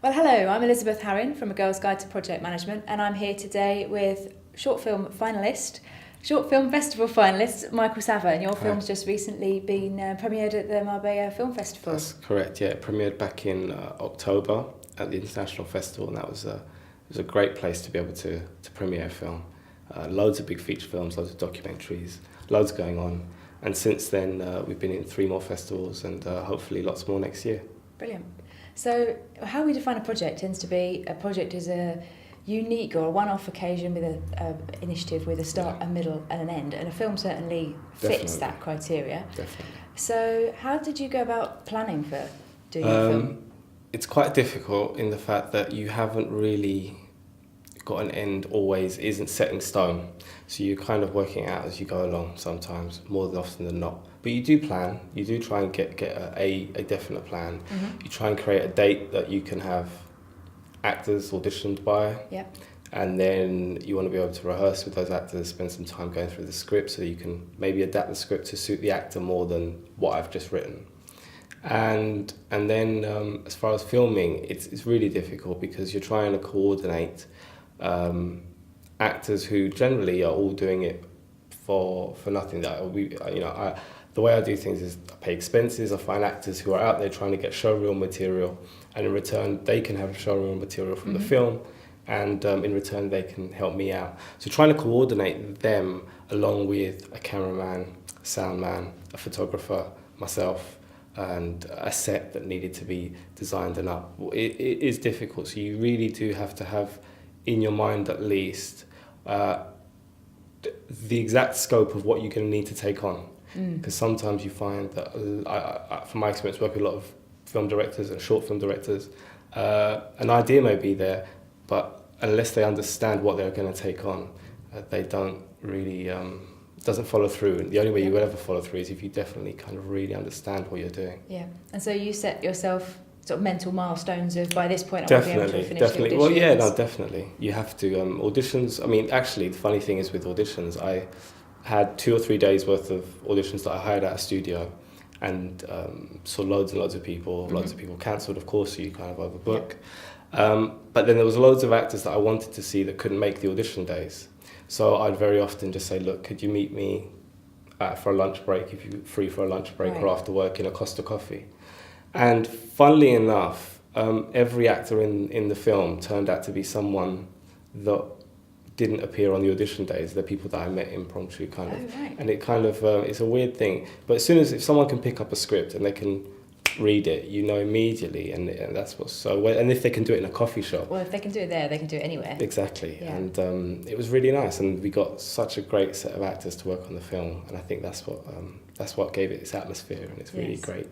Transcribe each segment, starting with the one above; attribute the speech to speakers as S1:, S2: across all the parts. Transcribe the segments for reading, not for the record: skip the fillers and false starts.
S1: Well, hello, I'm Elizabeth Harrin from A Girl's Guide to Project Management, and I'm here today with short film festival finalist, Michael Sava, and your
S2: Hi.
S1: film's just recently been premiered at the Marbella Film Festival.
S2: That's correct, yeah. It premiered back in October at the International Festival, and it was a great place to be able to premiere a film. Loads of big feature films, loads of documentaries, loads going on. And since then, we've been in 3 more festivals and hopefully lots more next year.
S1: Brilliant. So how we define a project tends to be a project is a unique or a one-off occasion with an initiative with a start, a middle and an end, and a film certainly fits that criteria.
S2: Definitely.
S1: So how did you go about planning for doing a film?
S2: It's quite difficult in the fact that you haven't really got an end always, isn't set in stone. So you're kind of working out as you go along sometimes, more often than not. But you do plan, you do try and get a definite plan.
S1: Mm-hmm.
S2: You try and create a date that you can have actors auditioned by.
S1: Yeah.
S2: And then you want to be able to rehearse with those actors, spend some time going through the script so you can maybe adapt the script to suit the actor more than what I've just written. And then as far as filming, it's really difficult because you're trying to coordinate actors who generally are all doing it for nothing. The way I do things is I pay expenses. I find actors who are out there trying to get showreel material, and in return they can have showreel material from the film, and in return they can help me out. So trying to coordinate them along with a cameraman, a sound man, a photographer, myself, and a set that needed to be designed and up. It is difficult. So you really do have to have in your mind at least the exact scope of what you're going to need to take on. Because sometimes you find that, from my experience, working with a lot of film directors and short film directors, an idea may be there, but unless they understand what they're going to take on, they don't really, doesn't follow through. And the only way you will ever follow through is if you definitely kind of really understand what you're doing.
S1: Yeah, and so you set yourself sort of mental milestones of by this point I want to be able to finish the auditions.
S2: Well, yeah, no, definitely. You have to auditions. I mean, actually, the funny thing is with auditions, I had 2 or 3 days worth of auditions that I hired at a studio, and saw loads and loads of people. Loads of people cancelled, of course, so you kind of overbook. But then there was loads of actors that I wanted to see that couldn't make the audition days. So I'd very often just say, look, could you meet me for a lunch break, if you're free for a lunch break, or after work in a Costa Coffee? And funnily enough, every actor in the film turned out to be someone that didn't appear on the audition days. They're people that I met impromptu, kind of.
S1: Oh, right.
S2: And it kind of, it's a weird thing. But as soon as, if someone can pick up a script and they can read it, you know immediately, and that's what's so, and if they can do it in a coffee shop.
S1: Well, if they can do it there, they can do it anywhere.
S2: Exactly.
S1: Yeah.
S2: And it was really nice, and we got such a great set of actors to work on the film, and I think that's what gave it its atmosphere, and it's really great.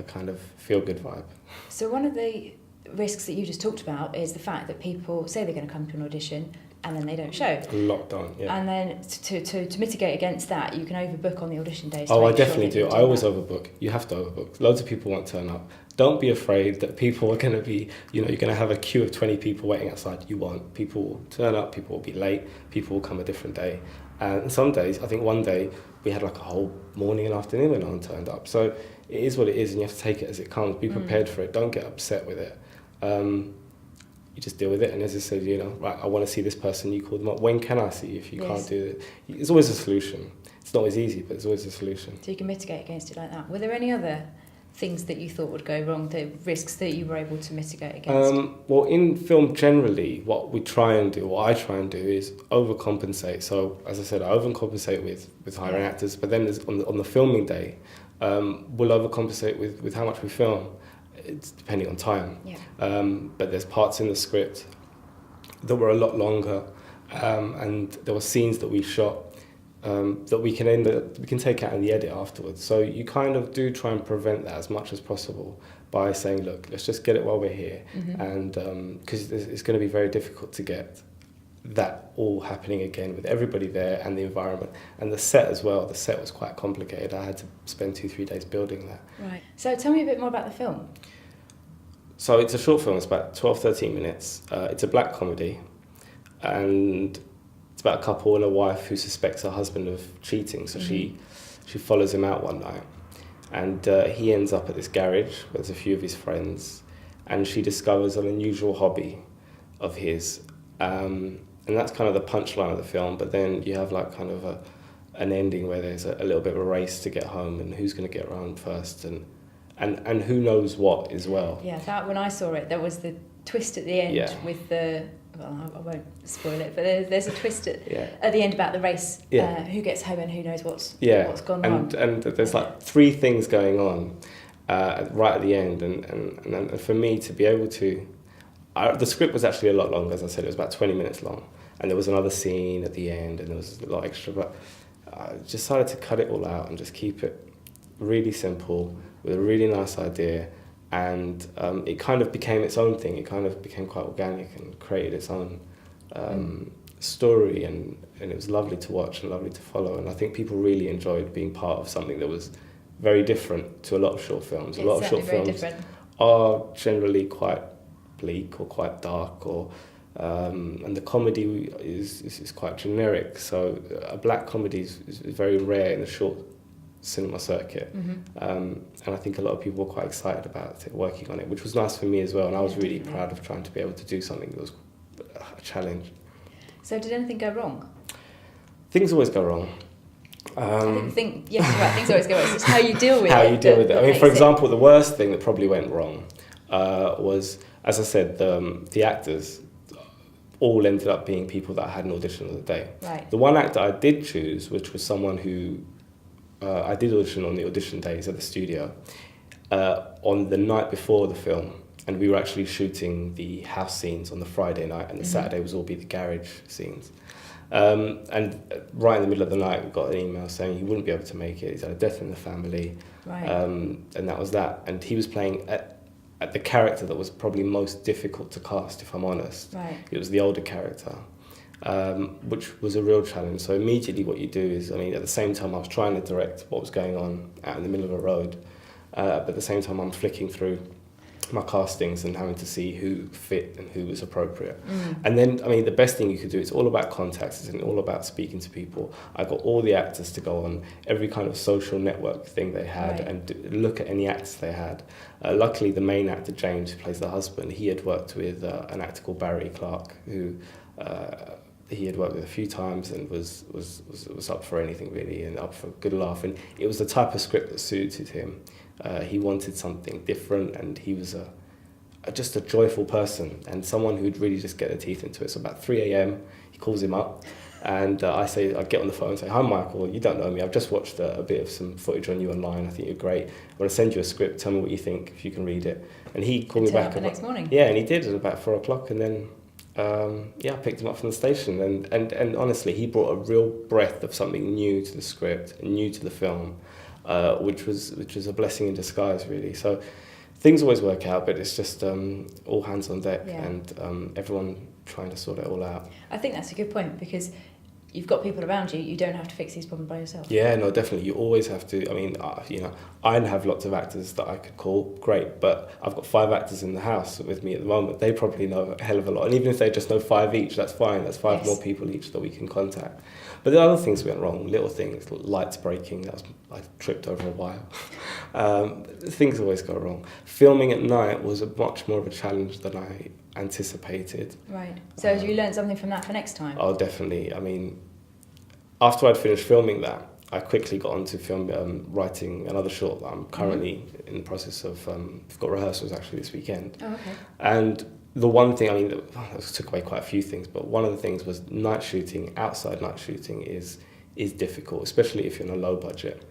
S2: Kind of feel-good vibe.
S1: So one of the risks that you just talked about is the fact that people say they're going to come to an audition and then they don't show.
S2: Locked on, yeah.
S1: And then to mitigate against that, you can overbook on the audition days.
S2: Oh, I definitely do. I always overbook. You have to overbook. Loads of people won't turn up. Don't be afraid that people are going to be, you're going to have a queue of 20 people waiting outside. You won't. People will turn up, people will be late, people will come a different day. And some days, I think one day, we had like a whole morning and afternoon when no one turned up. So it is what it is, and you have to take it as it comes. Be prepared for it. Don't get upset with it. You just deal with it. And as I said, right, I want to see this person. You call them up. When can I see you if you can't do it? There's always a solution. It's not always easy, but there's always a solution.
S1: So you can mitigate against it like that. Were there any other things that you thought would go wrong, the risks that you were able to mitigate against?
S2: Well, in film generally, what I try and do is overcompensate. So, as I said, I overcompensate with hiring actors, but then on the filming day, we'll overcompensate with how much we film. It's depending on time.
S1: Yeah.
S2: But there's parts in the script that were a lot longer, and there were scenes that we shot that we can take out in the edit afterwards. So you kind of do try and prevent that as much as possible by saying, look, let's just get it while we're here, and because it's going to be very difficult to get that all happening again with everybody there and the environment and the set as well. The set was quite complicated. I had to spend 2-3 days building that.
S1: Right. So tell me a bit more about the film.
S2: So it's a short film. It's about 12-13 minutes. It's a black comedy, and it's about a couple and a wife who suspects her husband of cheating. So she follows him out one night, and he ends up at this garage where there's a few of his friends, and she discovers an unusual hobby of his. And that's kind of the punchline of the film, but then you have like kind of an ending where there's a little bit of a race to get home and who's going to get around first and who knows what as well.
S1: Yeah, that when I saw it, there was the twist at the end with the, well, I won't spoil it, but there's a twist at the end about the race, who gets home and who knows what's gone on.
S2: And there's like 3 things going on right at the end, and for me to be able to, the script was actually a lot longer, as I said, it was about 20 minutes long, and there was another scene at the end, and there was a lot extra, but I decided to cut it all out and just keep it really simple with a really nice idea, and it kind of became its own thing. It kind of became quite organic and created its own story, and it was lovely to watch and lovely to follow, and I think people really enjoyed being part of something that was very different to a lot of short films. A lot of short films are generally quite bleak or quite dark, or and the comedy is quite generic. So a black comedy is very rare in the short cinema circuit, and I think a lot of people were quite excited about it, working on it, which was nice for me as well. And I was really proud of trying to be able to do something that was a challenge.
S1: So did anything go wrong?
S2: Things always go wrong.
S1: Yes, right. Things always go wrong. It's just how you deal with it.
S2: How you deal with it. I mean, for example, the worst thing that probably went wrong was, as I said, the actors all ended up being people that I had an audition on the day.
S1: Right.
S2: The one actor I did choose, which was someone who I did audition on the audition days at the studio, on the night before the film, and we were actually shooting the house scenes on the Friday night, and the Saturday was all be the garage scenes. And right in the middle of the night, we got an email saying he wouldn't be able to make it. He's had a death in the family, and that was that. And he was playing at the character that was probably most difficult to cast, if I'm honest.
S1: Right.
S2: It was the older character, which was a real challenge. So immediately what you do is, I mean, at the same time I was trying to direct what was going on out in the middle of a road, but at the same time I'm flicking through my castings and having to see who fit and who was appropriate. And then, I mean, the best thing you could do, it's all about contacts, it's all about speaking to people. I got all the actors to go on every kind of social network thing they had and look at any actors they had. Luckily, the main actor, James, who plays the husband, he had worked with an actor called Barry Clark, who he had worked with a few times and was up for anything really, and up for a good laugh. And it was the type of script that suited him. He wanted something different, and he was just a joyful person and someone who'd really just get their teeth into it. So about 3 a.m, he calls him up, and I get on the phone and say, "Hi Michael, you don't know me, I've just watched a bit of some footage on you online, I think you're great. I want to send you a script, tell me what you think, if you can read it." And he called me back
S1: the next morning.
S2: Yeah, and he did at about 4 o'clock, and then I picked him up from the station, and honestly, he brought a real breath of something new to the script and new to the film, which was a blessing in disguise, really. So things always work out, but it's just all hands on deck, and everyone trying to sort it all out.
S1: I think that's a good point, because you've got people around you. You don't have to fix these problems by yourself.
S2: Yeah, no, definitely. You always have to. I mean, I have lots of actors that I could call, great, but I've got 5 actors in the house with me at the moment. They probably know a hell of a lot, and even if they just know 5 each, that's fine. That's 5 more people each that we can contact. But the other things went wrong, little things, lights breaking. I tripped over a wire. Things always go wrong. Filming at night was much more of a challenge than I anticipated.
S1: Right. So have you learned something from that for next time?
S2: Oh, definitely. I mean, after I'd finished filming that, I quickly got on to writing another short that I'm currently in the process of. I've got rehearsals actually this weekend.
S1: Oh, okay.
S2: And the one thing, I mean, that took away quite a few things, but one of the things was night shooting, outside night shooting is difficult, especially if you're on a low budget.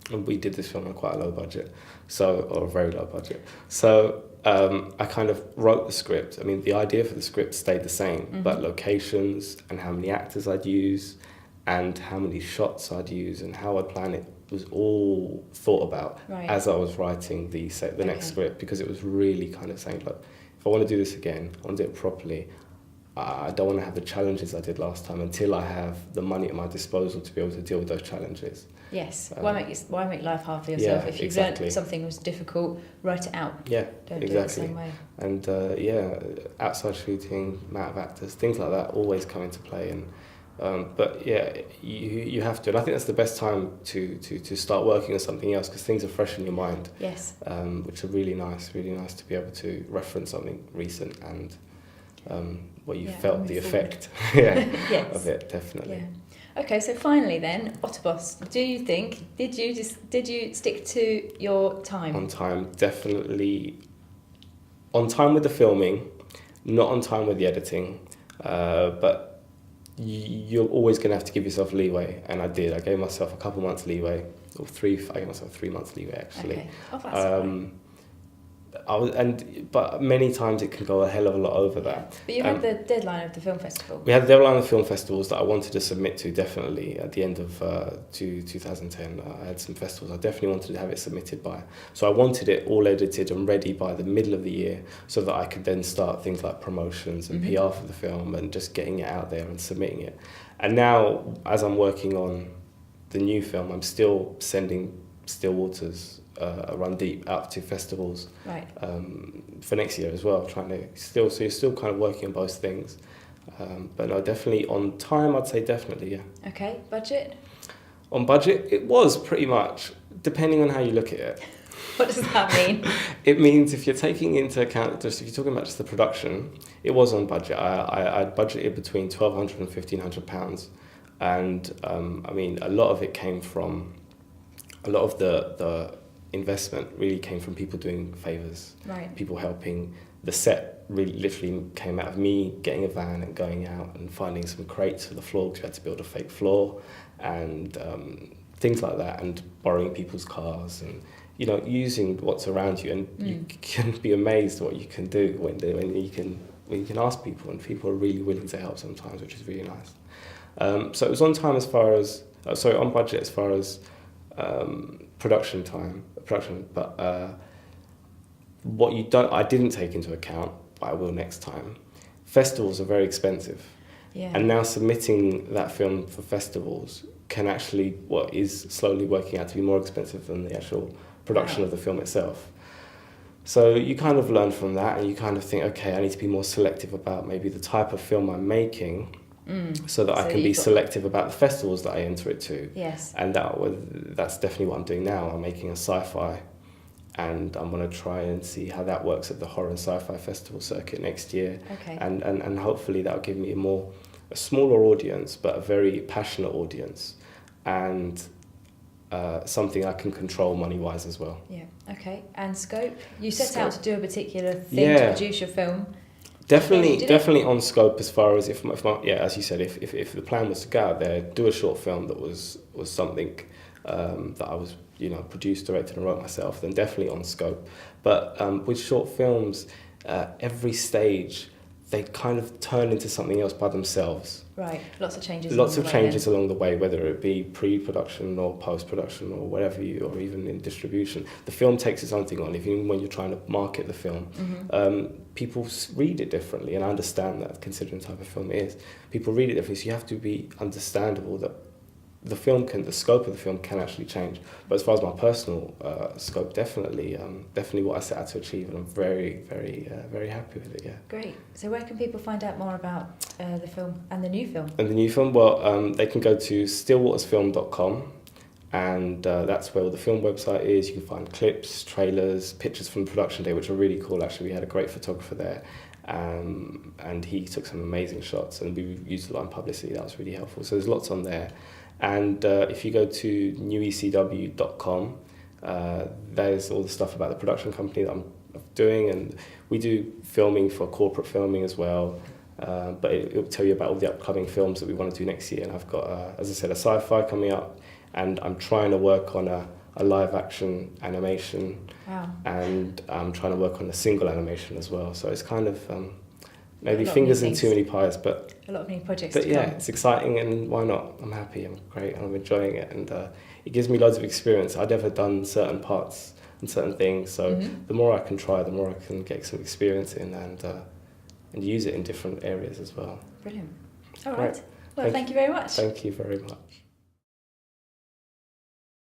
S2: And we did this film on quite a low budget, or a very low budget. So I kind of wrote the script. I mean, the idea for the script stayed the same, but locations and how many actors I'd use and how many shots I'd use and how I'd plan it was all thought about as I was writing the next script, because it was really kind of saying, look, if I want to do this again, I want to do it properly. I don't want to have the challenges I did last time until I have the money at my disposal to be able to deal with those challenges.
S1: Yes. Why make life hard for yourself? If you've learned something was difficult, write it out. Yeah, don't do it the same way.
S2: And outside shooting, amount of actors, things like that always come into play. And But yeah, you have to, and I think that's the best time to start working on something else, because things are fresh in your mind.
S1: Yes.
S2: Which are really nice to be able to reference something recent and what you felt the effect
S1: yes.
S2: of it, definitely.
S1: Yeah. Okay, so finally then, Otterboss, do you think, did you stick to your time?
S2: On time, definitely. On time with the filming, not on time with the editing, but you're always going to have to give yourself leeway, and I did. I gave myself a couple months leeway, or I gave myself 3 months leeway actually.
S1: Okay. Oh, that's
S2: but many times it can go a hell of a lot over that.
S1: But you had the deadline of the film festival.
S2: We had the deadline of the film festivals that I wanted to submit to, definitely, at the end of 2010. I had some festivals I definitely wanted to have it submitted by. So I wanted it all edited and ready by the middle of the year, so that I could then start things like promotions and PR for the film and just getting it out there and submitting it. And now, as I'm working on the new film, I'm still sending Still Waters, Run Deep, out to festivals,
S1: right,
S2: for next year as well, so you're still kind of working on both things. But no, definitely on time, I'd say definitely, yeah.
S1: Okay, budget?
S2: On budget, it was pretty much, depending on how you look at it.
S1: What does that mean?
S2: It means if you're taking into account, if you're talking about just the production, it was on budget. I budgeted between £1,200 and £1,500, and I mean, a lot of the investment really came from people doing favours,
S1: right,
S2: people helping. The set really literally came out of me getting a van and going out and finding some crates for the floor, because we had to build a fake floor, and things like that, and borrowing people's cars, and using what's around you, and you can be amazed what you can do when you can ask people, and people are really willing to help sometimes, which is really nice. So it was on time as far as on budget as far as production, but what I didn't take into account, but I will next time. Festivals are very expensive, and now submitting that film for festivals can actually is slowly working out to be more expensive than the actual production of the film itself. So you kind of learn from that, and you kind of think, okay, I need to be more selective about maybe the type of film I'm making, so that I can be selective about the festivals that I enter it to.
S1: Yes.
S2: And that's definitely what I'm doing now. I'm making a sci-fi, and I'm going to try and see how that works at the horror and sci-fi festival circuit next year.
S1: Okay.
S2: And hopefully that'll give me a smaller audience, but a very passionate audience, and something I can control money-wise as well.
S1: Yeah. Okay. And scope? You set out to do a particular thing to produce your film.
S2: Definitely on scope, as far as if as you said, if the plan was to go out there, do a short film that was something that I was produced, directed and wrote myself, then definitely on scope. But with short films, every stage they kind of turn into something else by themselves.
S1: Right, lots of changes
S2: along the way, whether it be pre-production or post-production or whatever or even in distribution. The film takes its own thing on, even when you're trying to market the film. People read it differently, and I understand that, considering the type of film it is. People read it differently, so you have to be understandable that the scope of the film can actually change. But as far as my personal scope, definitely what I set out to achieve, and I'm very, very, very happy with it. Yeah.
S1: Great. So where can people find out more about the film and the new film?
S2: And the new film, well, they can go to stillwatersfilm.com, and that's where the film website is. You can find clips, trailers, pictures from the production day, which are really cool. Actually, we had a great photographer there. And he took some amazing shots, and we used a lot in publicity. That was really helpful. So there's lots on there. And if you go to newecw.com, there's all the stuff about the production company that I'm doing, and we do filming for corporate filming as well. But it'll tell you about all the upcoming films that we want to do next year. And I've got, as I said, a sci-fi coming up, and I'm trying to work on a live action animation.
S1: Wow.
S2: And I'm trying to work on a single animation as well. So it's kind of maybe fingers in too many pies, but
S1: a lot of new projects.
S2: But yeah, it's exciting, and why not? I'm happy. I'm great. I'm enjoying it, and it gives me loads of experience. I've never done certain parts and certain things, so the more I can try, the more I can get some experience in, and use it in different areas as well.
S1: Brilliant. All right. Well, thank you very much.
S2: Thank you very much.